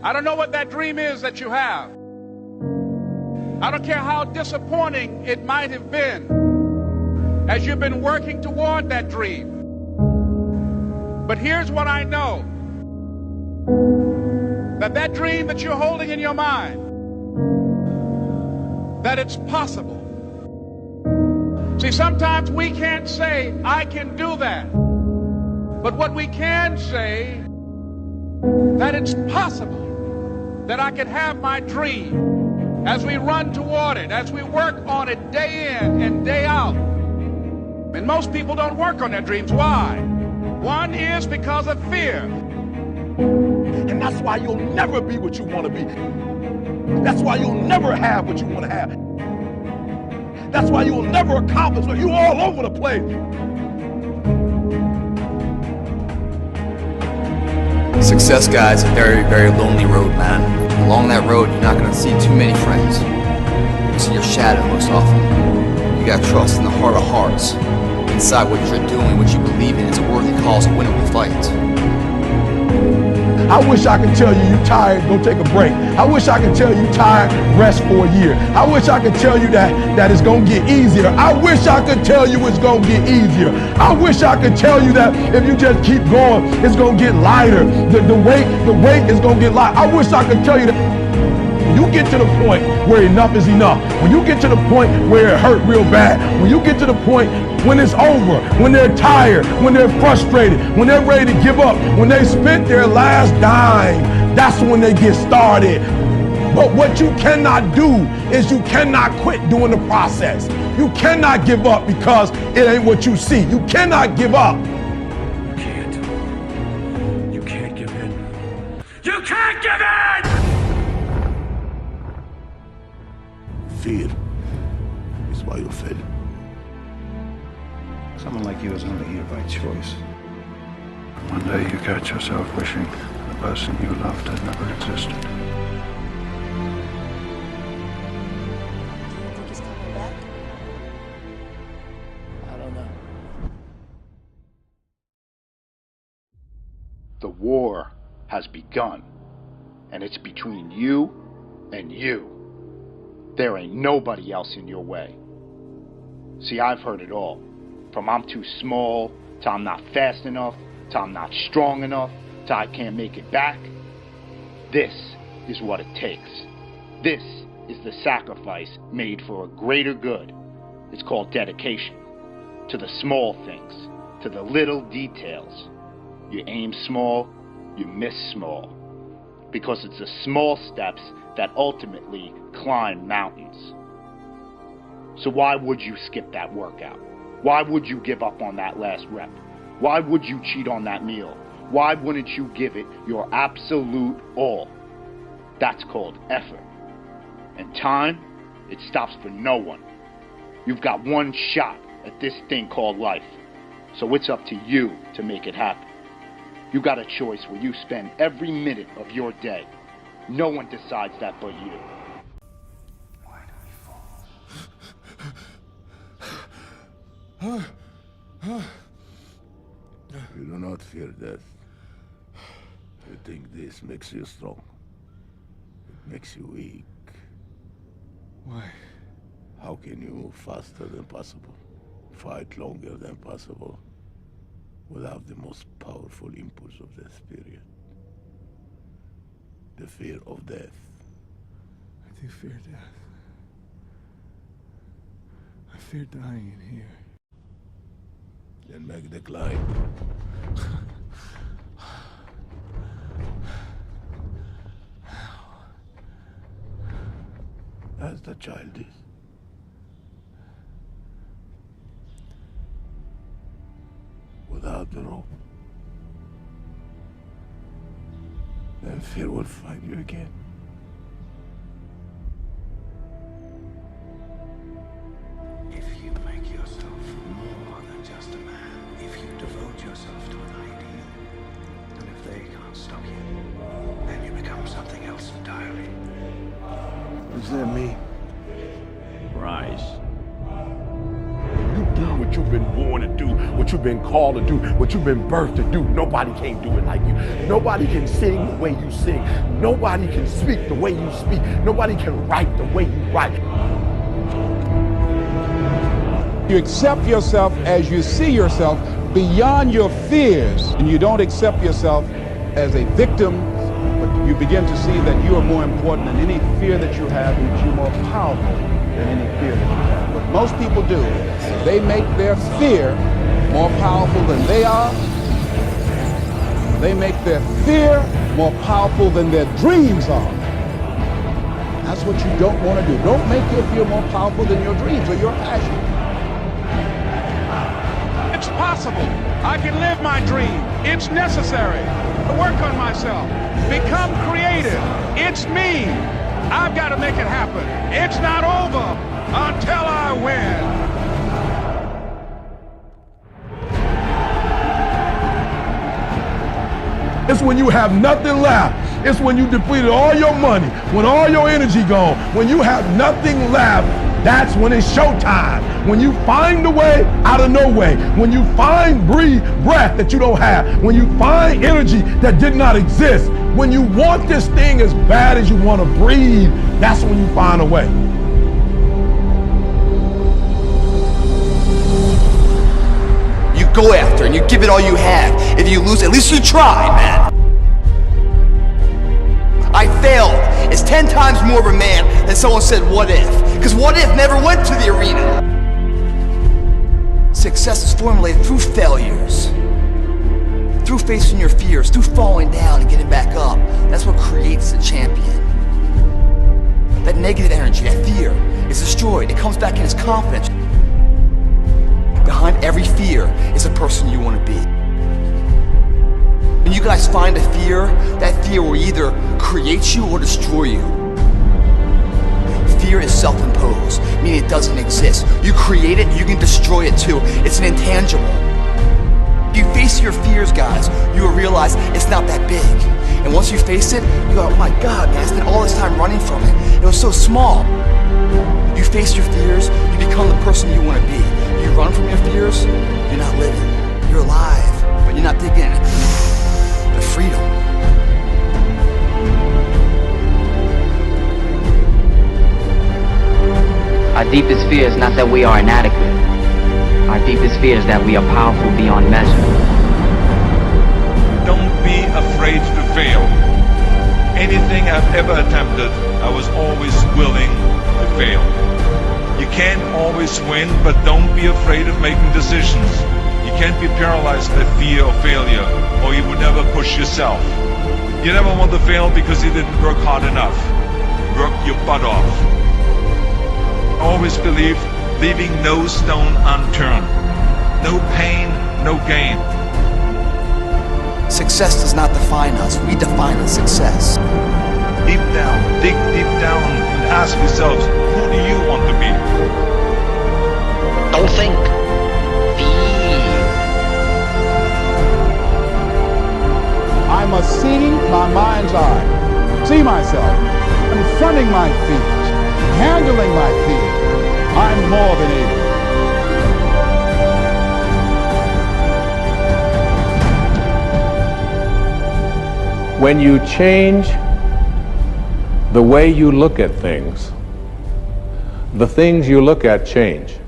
I don't know what that dream is that you have. I don't care how disappointing it might have been as you've been working toward that dream. But here's what I know. That dream that you're holding in your mind, that it's possible. See, sometimes we can't say, I can do that. But what we can say, that it's possible that I can have my dream as we run toward it, as we work on it day in and day out. And most people don't work on their dreams. Why? One is because of fear. And that's why you'll never be what you want to be. That's why you'll never have what you want to have. That's why you'll never accomplish what you're all over the place. Success, guys, a very, very lonely road, man. Along that road, you're not going to see too many friends. You'll see your shadow most often. You got to trust in the heart of hearts. Inside what you're doing, what you believe in, is a worthy cause, a winnable fight. I wish I could tell you you're tired, go take a break. I wish I could tell you tired, rest for a year. I wish I could tell you that it's gonna get easier. I wish I could tell you it's gonna get easier. I wish I could tell you that if you just keep going, it's gonna get lighter. The weight is gonna get light. I wish I could tell you that. When you get to the point where enough is enough, when you get to the point where it hurt real bad, when you get to the point when it's over, when they're tired, when they're frustrated, when they're ready to give up, when they spent their last dime, that's when they get started. But what you cannot do is you cannot quit doing the process. You cannot give up because it ain't what you see. You cannot give up. You can't. You can't give in. You can't give in! Fear is why you fail. Someone like you is only here by choice. One day you catch yourself wishing the person you loved had never existed. Do you think he's coming back? I don't know. The war has begun, and it's between you and you. There ain't nobody else in your way. See, I've heard it all. From I'm too small, to I'm not fast enough, to I'm not strong enough, to I can't make it back. This is what it takes. This is the sacrifice made for a greater good. It's called dedication. To the small things, to the little details. You aim small, you miss small. Because it's the small steps that ultimately climb mountains. So why would you skip that workout? Why would you give up on that last rep? Why would you cheat on that meal? Why wouldn't you give it your absolute all? That's called effort. And time, it stops for no one. You've got one shot at this thing called life. So it's up to you to make it happen. You got a choice where you spend every minute of your day. No one decides that but you. Why do we fall? You do not fear death. You think this makes you strong. It makes you weak. Why? How can you move faster than possible? Fight longer than possible? Without the most powerful impulse of the spirit. The fear of death. I do fear death. I fear dying in here. Then make the climb. As the child is. Without the rope. Then fear will find you again. If you make yourself more than just a man, if you devote yourself to an ideal, and if they can't stop you, then you become something else entirely. What does that mean? Rise. You do what you've been born to do, what what you've been called to do, what you've been birthed to do. Nobody can do it like you. Nobody can sing the way you sing. Nobody can speak the way you speak. Nobody can write the way you write. You accept yourself as you see yourself beyond your fears, and you don't accept yourself as a victim, but you begin to see that you are more important than any fear that you have, and that you're more powerful than any fear that you have. What most people do, they make their fear more powerful than they are. They make their fear more powerful than their dreams are. That's what you don't want to do. Don't make your fear more powerful than your dreams or your passion. It's possible. I can live my dream. It's necessary to work on myself. Become creative. It's me. I've got to make it happen. It's not over until I win. It's when you have nothing left. It's when you depleted all your money, when all your energy gone, when you have nothing left. That's when it's showtime. When you find a way out of no way. When you find breath that you don't have. When you find energy that did not exist. When you want this thing as bad as you want to breathe, that's when you find a way. You go after and you give it all you have. If you lose, at least you tried, man. I failed. It's 10 times more of a man than someone said, what if? Because what if never went to the arena. Success is formulated through failures. Through facing your fears, through falling down and getting back up. That's what creates a champion. That negative energy, that fear, is destroyed. It comes back in as confidence. Behind every fear is a person you want to be. When you guys find a fear, that fear will either create you or destroy you. Fear is self-imposed, meaning it doesn't exist. You create it, you can destroy it too. It's an intangible. If you face your fears, guys, you will realize it's not that big. And once you face it, you go, oh my God, man, I spent all this time running from it. It was so small. You face your fears, you become the person you want to be. You run from your fears, you're not living. You're alive, but you're not digging the freedom. Our deepest fear is not that we are inadequate. Our deepest fear is that we are powerful beyond measure. Don't be afraid to fail. Anything I've ever attempted, I was always willing to fail. You can't always win, but don't be afraid of making decisions. You can't be paralyzed by fear of failure, or you would never push yourself. You never want to fail because you didn't work hard enough. Work your butt off. Always believe, leaving no stone unturned. No pain, no gain. Success does not define us. We define the success. Deep down, dig deep down and ask yourselves, who do you want to be? Don't think. I must see my mind's eye, see myself, confronting my fears, handling my fears. I'm more than able. When you change the way you look at things, the things you look at change.